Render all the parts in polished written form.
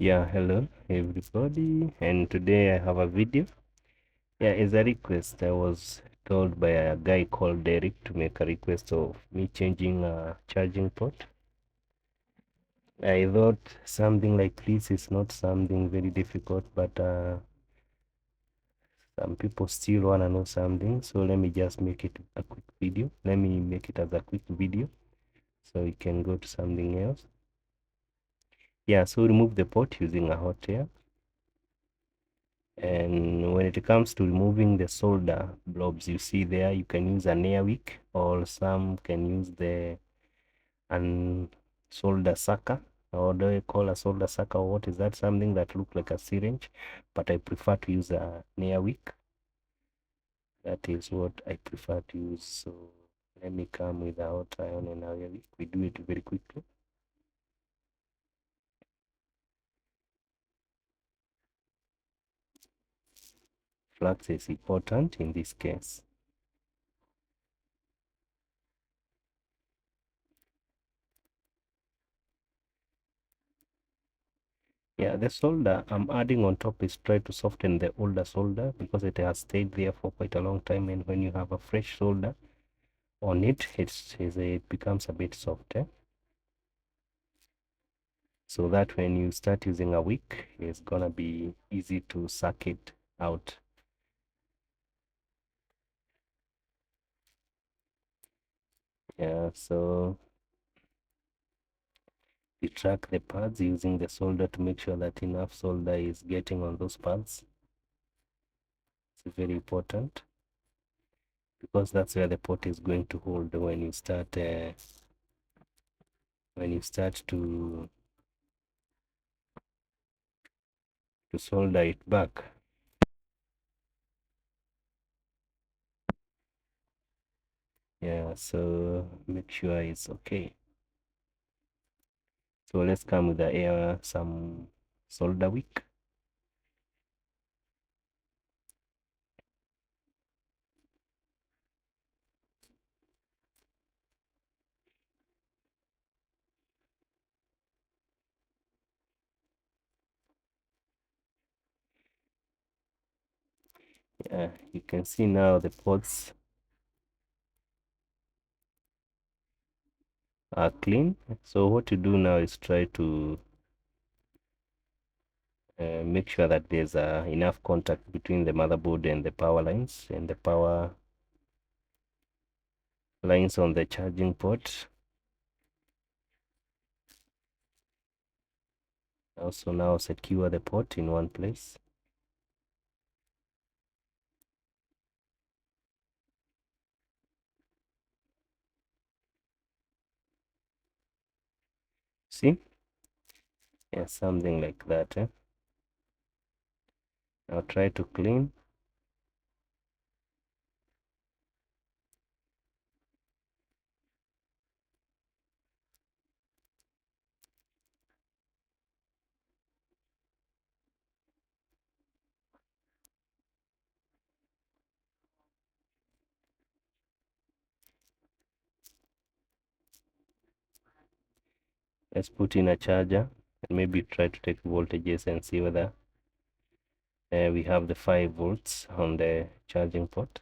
Yeah, hello everybody, and today I have a video. Yeah, it's a request. I was told by a guy called Derek to make a request of me changing a charging port. I thought something like this is not something very difficult, but some people still wanna know something. So let me just make it a quick video. Let me make it as a quick video so we can go to something else. Yeah, so remove the port using a hot air. And when it comes to removing the solder blobs you see there, you can use an air wick, or some can use the solder sucker, or do you call a solder sucker, or what is that? Something that looks like a syringe, but I prefer to use an air wick. That is what I prefer to use. So let me come with a hot iron and air wick. We do it very quickly. Flux is important in this case. Yeah, the solder I'm adding on top is try to soften the older solder because it has stayed there for quite a long time, and when you have a fresh solder on it, it becomes a bit softer. So that when you start using a wick, it's gonna be easy to suck it out. Yeah, so you track the pads using the solder to make sure that enough solder is getting on those pads. It's very important because that's where the pot is going to hold when you start to solder it back. Yeah, so make sure it's okay. So let's come with the air, some solder wick. Yeah, you can see now the pots are clean. So what you do now is try to make sure that there's enough contact between the motherboard and the power lines, and the power lines on the charging port. Also now secure the port in one place. See? Yeah, something like that. Now try to clean. Let's put in a charger and maybe try to take voltages and see whether we have the 5 volts on the charging port.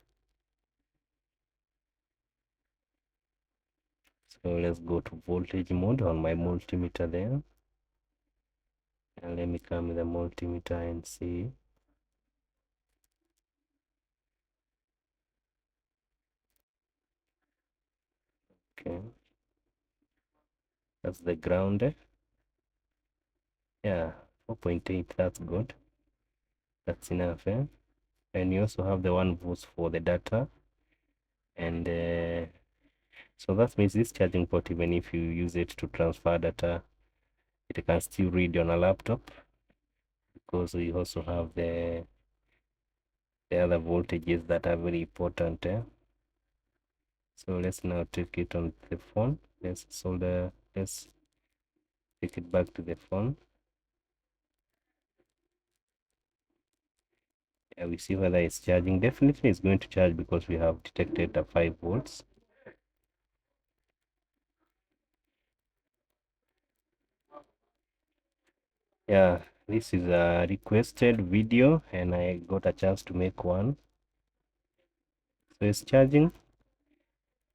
So let's go to voltage mode on my multimeter there, and let me come with the multimeter and see. Okay, that's the ground. Yeah, 4.8, that's good. That's enough. And you also have the 1 volts for the data, and so that means this charging port, even if you use it to transfer data, it can still read on a laptop, because you also have the other voltages that are very important. So let's now take it on the phone. Let's take it back to the phone. Yeah, we see whether it's charging. Definitely it's going to charge because we have detected the 5 volts. Yeah, this is a requested video and I got a chance to make one. So it's charging.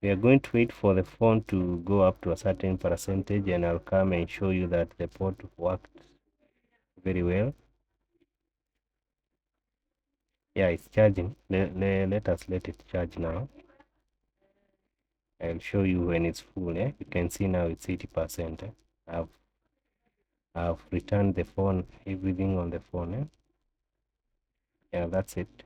We are going to wait for the phone to go up to a certain percentage and I'll come and show you that the port worked very well. Yeah, it's charging. Let us let it charge now. I'll show you when it's full. You can see now it's 80%. I've returned the phone, everything on the phone. Yeah, that's it.